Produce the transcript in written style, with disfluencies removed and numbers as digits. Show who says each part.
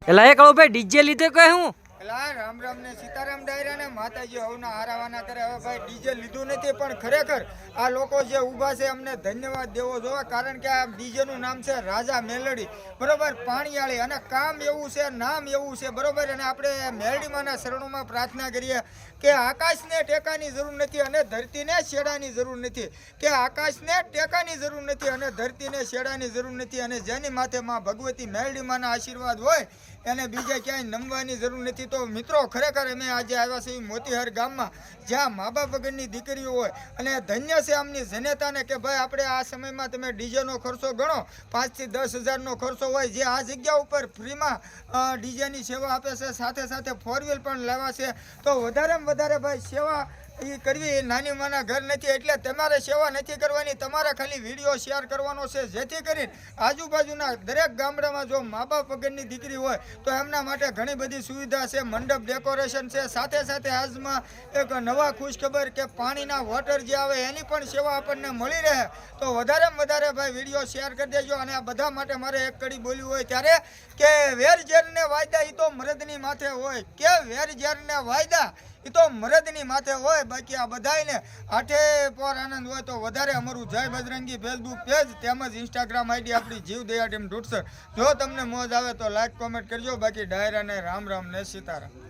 Speaker 1: એલા એ કળો ભાઈ ડીજે લીધે કહે હું
Speaker 2: એલા રામ રામ ને સીતારામ ડાયરા ને માતાજી હવના હારાવાના કરે. હવે ભાઈ ડીજે લીધું નથી પણ ખરેખર આ લોકો જે ઊભા છે અમને ધન્યવાદ દેવો જોવે, કારણ કે આ ડીજે નું નામ છે રાજા મેલડી, બરોબર, પાણીયાળી, અને કામ એવું છે, નામ એવું છે, બરોબર. અને આપણે મેલડીમાંના શરણોમાં પ્રાર્થના કરીએ કે આકાશને ટેકાની જરૂર નથી અને ધરતીને શેડાની જરૂર નથી, કે આકાશને ટેકાની જરૂર નથી અને ધરતીને શેડાની જરૂર નથી, અને જેની માથે માં ભગવતી મેલડીમાંના આશીર્વાદ હોય એને બીજે ક્યાંય નમવાની જરૂર નથી. તો મિત્રો ખરેખર અમે આજે આવ્યા છીએ મોતીહર ગામમાં, જ્યાં મા બાપ વગરની દીકરીઓ હોય, અને ધન્ય છે આમની જનેતાને કે ભાઈ આપણે આ સમયમાં તમે ડીજેનો ખર્ચો ગણો, 5 થી 10 હજારનો ખર્ચો હોય, જે આ જગ્યા ઉપર ફ્રીમાં ડીજેની સેવા આપે છે, સાથે સાથે 4 વ્હીલ પણ લેવા છે. તો વધારેમાં વધારે ભાઈ સેવા એ કરવી નાની માના ઘર નથી, એટલે તમારે સેવા નથી કરવાની, તમારે ખાલી વિડીયો શેર કરવાનો છે, જેથી કરીને આજુબાજુના દરેક ગામડામાં જો મા બાપ વગરની દીકરી હોય તો એમના માટે ઘણી બધી સુવિધા છે, મંડપ ડેકોરેશન છે, સાથે સાથે આજમાં એક નવા ખુશખબર કે પાણીના વોટર જે આવે એની પણ સેવા આપણને મળી રહે. તો વધારેમાં વધારે ભાઈ વિડીયો શેર કરી દેજો. અને આ બધા માટે મારે એક કડી બોલ્યું હોય ત્યારે કે વેર ઝેરને વાયદા એ તો મરદની માથે હોય, કે વેર ઝેરને વાયદા એ તો મરદની માથે હોય. બાકી આ બધાને આઠે પર આનંદ હોય તો વધારે અમારું જય બજરંગી ફેસબુક પેજ તેમજ ઇન્સ્ટાગ્રામ આઈડી આપણી જીવદયા ટીમ ઢૂંઢસર. જો તમને મોજ આવે તો લાઈક કોમેન્ટ કરજો. બાકી ડાયરાને રામ રામ ને સીતારામ.